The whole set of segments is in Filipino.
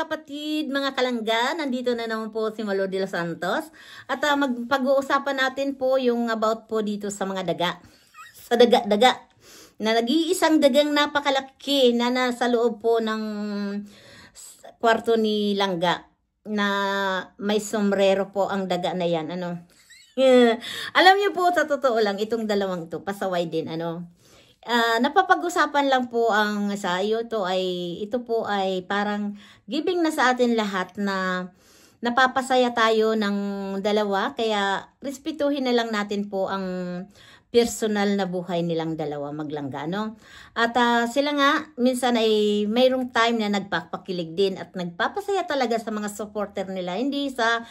kapatid, mga kalangga, nandito na naman po si Malo de los Santos. At magpag-uusapan natin po yung about po dito sa mga daga. Sa daga-daga. Na nag-iisang dagang napakalaki na nasa loob po ng kwarto ni Langga. Na may sombrero po ang daga na yan. Alam niyo po, sa totoo lang, itong dalawang to, pasaway din. Napapag-usapan lang po ang sayo to ito po ay parang giving na sa atin lahat na napapasaya tayo ng dalawa, kaya respetuhin na lang natin po ang personal na buhay nilang dalawa maglangga, no? At sila nga minsan ay mayroong time na nagpapakilig din at nagpapasaya talaga sa mga supporter nila, hindi sa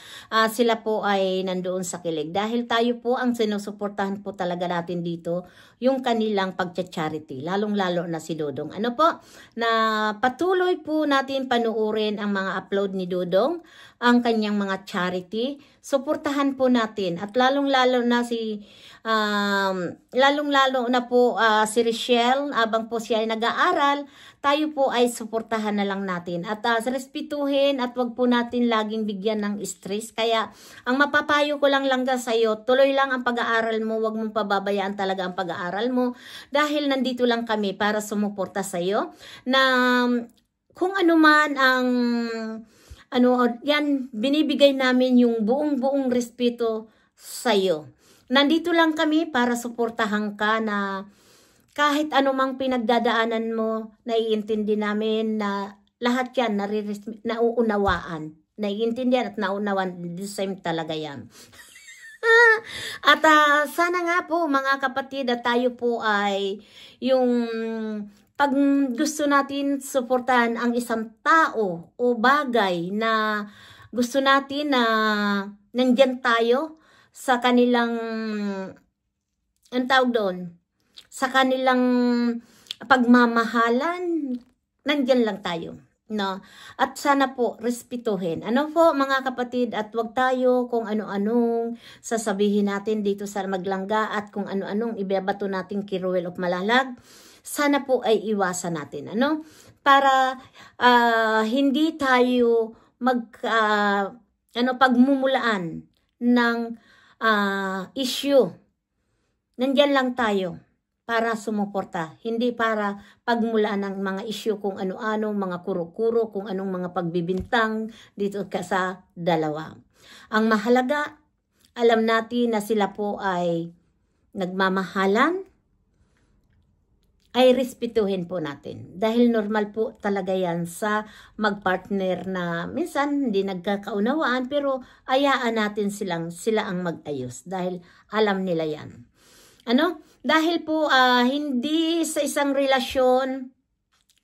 sila po ay nandoon sa kilig, dahil tayo po ang sinusuportahan po talaga natin dito yung kanilang pagcha-charity, lalong-lalo na si Dodong. Na patuloy po natin panuurin ang mga upload ni Dodong, ang kanyang mga charity, suportahan po natin, at lalong-lalo na si Richelle, abang po siya ay nag-aaral, tayo po ay suportahan na lang natin at respetuhin, at wag po natin laging bigyan ng stress. Kaya ang mapapayo ko lang sa iyo, tuloy lang ang pag-aaral mo, wag mong pababayaan talaga ang pag-aaral mo, dahil nandito lang kami para sumuporta sa iyo, na kung ano man ang yan, binibigay namin yung buong respeto sa iyo. Nandito lang kami para suportahan ka, na kahit anumang pinagdadaanan mo, naiintindi namin na lahat yan nauunawaan. Naiintindihan at naunawaan, the same talaga yan. At sana nga po mga kapatid, at tayo po ay yung pag gusto natin suportahan ang isang tao o bagay na gusto natin na nandyan tayo sa kanilang, ang tawag doon, sa kanilang pagmamahalan, nandyan lang tayo, no? At sana po respetuhin. Po mga kapatid, at wag tayo kung ano-anong sasabihin natin dito sa Maglangga, at kung ano-anong ibabato natin kay Ruel of Malalag, sana po ay iwasan natin, para hindi tayo pagmumulaan ng issue. Nandyan lang tayo para sumuporta, hindi para pagmulaan ng mga issue kung ano-ano, mga kuro-kuro, kung anong mga pagbibintang dito ka sa dalawa. Ang mahalaga, alam natin na sila po ay nagmamahalan, ay respetuhin po natin. Dahil normal po talaga yan sa magpartner na minsan hindi nagkakaunawaan, pero ayaan natin sila ang mag-ayos, dahil alam nila yan. Dahil po hindi sa isang relasyon,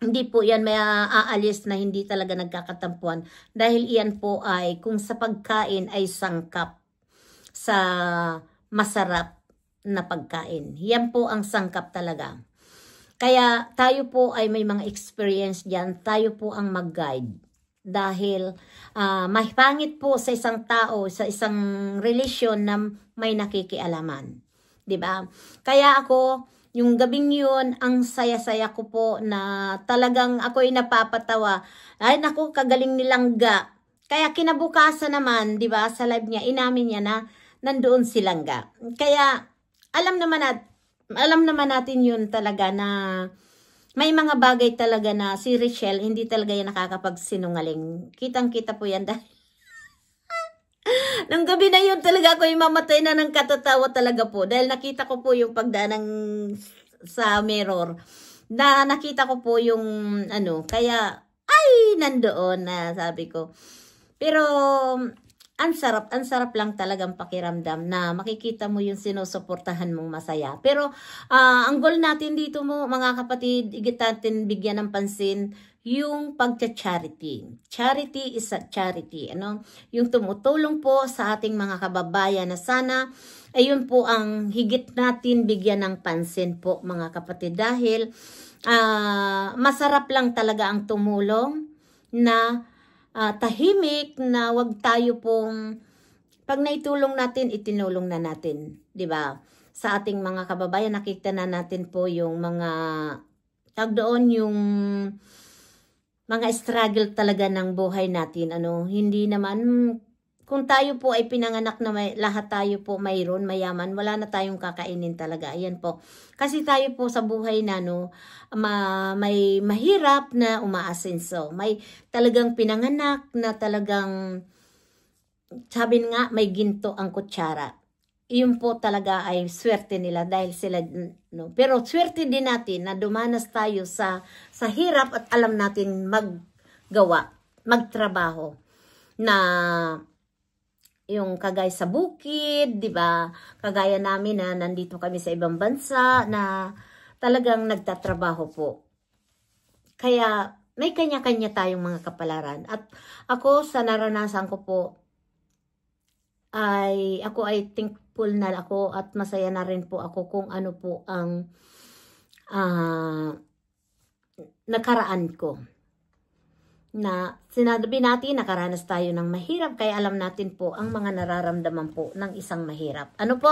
hindi po yan may aalis na hindi talaga nagkakatampuan, dahil iyan po ay kung sa pagkain ay sangkap sa masarap na pagkain. Yan po ang sangkap talaga. Kaya tayo po ay may mga experience dyan, tayo po ang mag-guide. Dahil may pangit po sa isang tao, sa isang relasyon na may nakikialaman. Diba? Kaya ako, yung gabing yun, ang saya-saya ko po na talagang ako'y napapatawa. Ay naku, kagaling ni Langga. Kaya kinabukasan naman, diba, sa live niya, inamin niya na nandoon si Langga. Kaya alam naman natin yun talaga, na may mga bagay talaga na si Richelle hindi talaga yan nakakapagsinungaling. Kitang-kita po yan dahil nang gabi na yun talaga ako yung mamatay na ng katatawa talaga po, dahil nakita ko po yung pagdanang sa mirror, na nakita ko po yung kaya ay nandoon na sabi ko. Pero ang sarap lang talagang pakiramdam na makikita mo yung sinusuportahan mong masaya. Pero ang goal natin dito mo mga kapatid, higit natin bigyan ng pansin yung pagcha-charity. Charity is a charity. Yung tumutulong po sa ating mga kababayan, na sana ayun po ang higit natin bigyan ng pansin po mga kapatid, dahil masarap lang talaga ang tumulong na tahimik, na wag tayo pong pag naitulong natin, itinulong na natin, 'di ba? Sa ating mga kababayan, nakita na natin po yung mga tag doon, yung mga struggle talaga ng buhay natin. Hindi naman, kung tayo po ay pinanganak na lahat tayo po mayroon, mayaman, wala na tayong kakainin talaga. Ayan po. Kasi tayo po sa buhay na may mahirap na umaasenso. May talagang pinanganak na talagang, sabi nga, may ginto ang kutsara. Iyon po talaga ay swerte nila dahil sila, pero swerte din natin na dumanas tayo sa hirap at alam natin maggawa, magtrabaho. Na yung kagaya sa bukid, di ba? Kagaya namin na nandito kami sa ibang bansa na talagang nagtatrabaho po. Kaya may kanya-kanya tayong mga kapalaran. At ako sa naranasan ko po, ako ay thankful na ako at masaya na rin po ako kung ano po ang nakaraan ko. Na sinabi natin, nakaranas tayo ng mahirap, kaya alam natin po ang mga nararamdaman po ng isang mahirap. Ano po?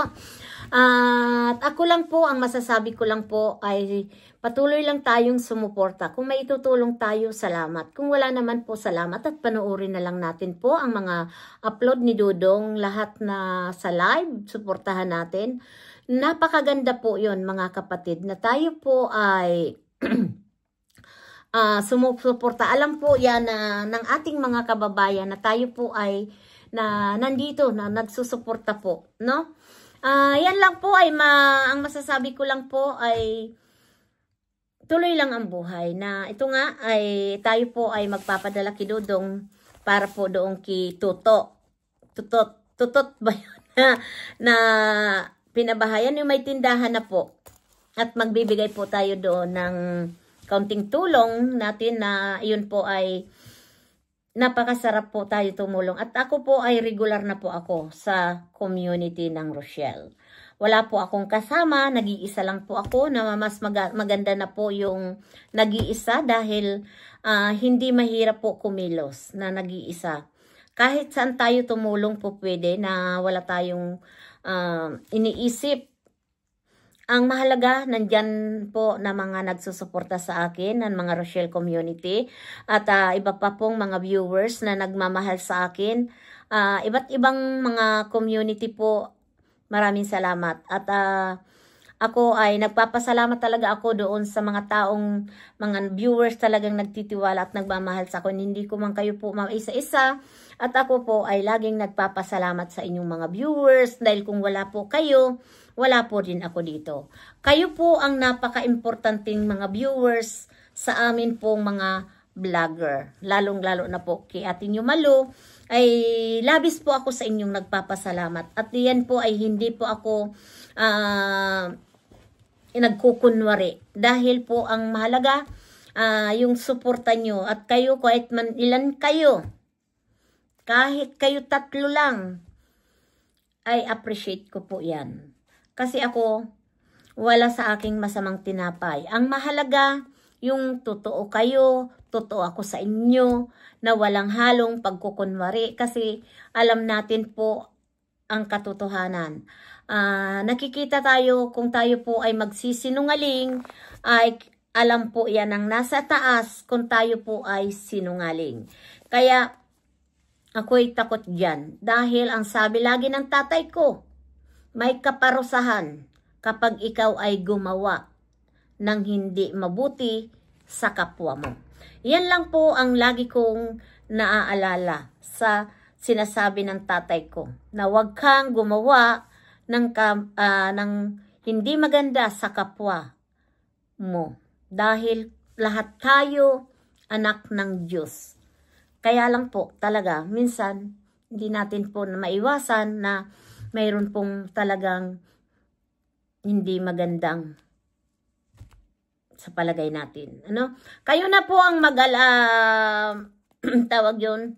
At ako lang po, ang masasabi ko lang po ay patuloy lang tayong sumuporta. Kung may itutulong tayo, salamat. Kung wala naman po, salamat at panoorin na lang natin po ang mga upload ni Dudong, lahat na sa live, suportahan natin. Napakaganda po yon mga kapatid, na tayo po ay sumuporta. Alam po yan ng ating mga kababayan na tayo po ay nandito na nagsusuporta po, no? Yan lang po ay ang masasabi ko lang po ay tuloy lang ang buhay, na ito nga ay tayo po ay magpapadala kay Dudong para po doon kay Tutot ba yun? na pinabahayan yung may tindahan na po, at magbibigay po tayo doon ng kaunting tulong natin, na iyon po ay napakasarap po tayo tumulong. At ako po ay regular na po ako sa community ng Rochelle. Wala po akong kasama, nag-iisa lang po ako, na mas maganda na po yung nag-iisa dahil hindi mahirap po kumilos na nag-iisa. Kahit saan tayo tumulong po pwede, na wala tayong iniisip. Ang mahalaga, nandyan po na mga nagsusuporta sa akin, ng mga Rochelle community, at iba pa pong mga viewers na nagmamahal sa akin. Iba't ibang mga community po, maraming salamat. At ako ay nagpapasalamat talaga ako doon sa mga taong, mga viewers talagang nagtitiwala at nagmamahal sa akin. Hindi ko man kayo po isa-isa. At ako po ay laging nagpapasalamat sa inyong mga viewers, dahil kung wala po kayo, wala po din ako dito. Kayo po ang napaka-importanting mga viewers sa amin pong mga vlogger. Lalong-lalo na po kay Ate Yumalu, ay labis po ako sa inyong nagpapasalamat. At yan po ay hindi po ako nagkukunwari. Dahil po ang mahalaga, yung suporta nyo. At kayo, kahit man ilan kayo, kahit kayo 3 lang, ay appreciate ko po yan. Kasi ako, wala sa aking masamang tinapay. Ang mahalaga, yung totoo kayo, totoo ako sa inyo, na walang halong pagkukunwari. Kasi alam natin po ang katotohanan. Nakikita tayo, kung tayo po ay magsisinungaling, ay alam po yan ang nasa taas kung tayo po ay sinungaling. Kaya ako'y takot dyan. Dahil ang sabi lagi ng tatay ko, may kaparusahan kapag ikaw ay gumawa ng hindi mabuti sa kapwa mo. Yan lang po ang lagi kong naaalala sa sinasabi ng tatay ko, na huwag kang gumawa ng hindi maganda sa kapwa mo. Dahil lahat tayo anak ng Diyos. Kaya lang po talaga, minsan hindi natin po maiwasan na mayroon pong talagang hindi magandang sa palagay natin. Ano? Kayo na po ang tawag yun.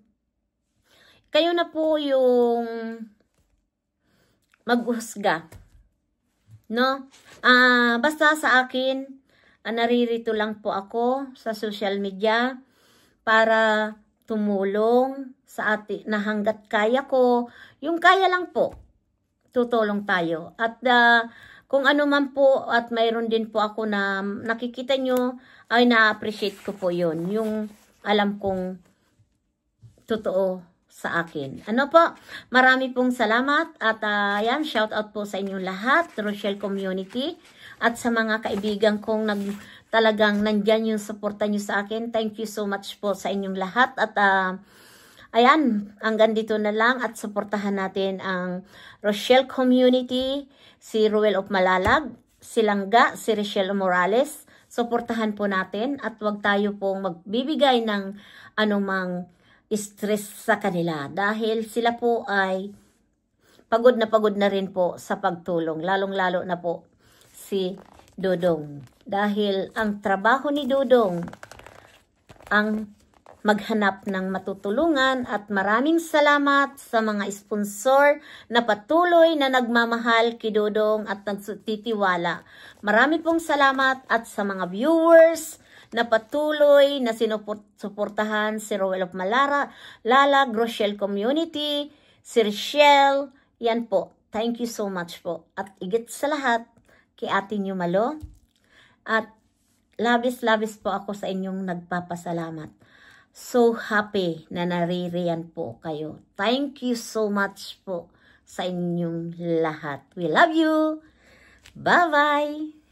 Kayo na po yung maghusga. No? Basta sa akin, naririto lang po ako sa social media para tumulong sa atin na hanggat kaya ko. Yung kaya lang po, tutulong tayo. At kung ano man po, at mayroon din po ako na nakikita nyo, ay na-appreciate ko po yun. Yung alam kong totoo sa akin. Ano po, marami pong salamat at ayan, shout out po sa inyong lahat, Rochelle Community, at sa mga kaibigan kong talagang nandyan yung suporta nyo sa akin. Thank you so much po sa inyong lahat at ayan, hanggang dito na lang at suportahan natin ang Rochelle Community, si Ruel of Malalag, si Langga, si Rochelle Morales. Suportahan po natin at wag tayo pong magbibigay ng anumang stress sa kanila dahil sila po ay pagod na rin po sa pagtulong, lalong-lalo na po si Dodong. Dahil ang trabaho ni Dodong ang maghanap ng matutulungan at maraming salamat sa mga sponsor na patuloy na nagmamahal kay Dodong at nagtitiwala. Marami pong salamat at sa mga viewers na patuloy na sinuportahan si Ruel of Malalag, Rochelle Community, si Rochelle. Yan po. Thank you so much po. At igit sa lahat, kay Ate Malo. At labis po ako sa inyong nagpapasalamat. So happy na naririyan po kayo. Thank you so much po sa inyong lahat. We love you. Bye-bye.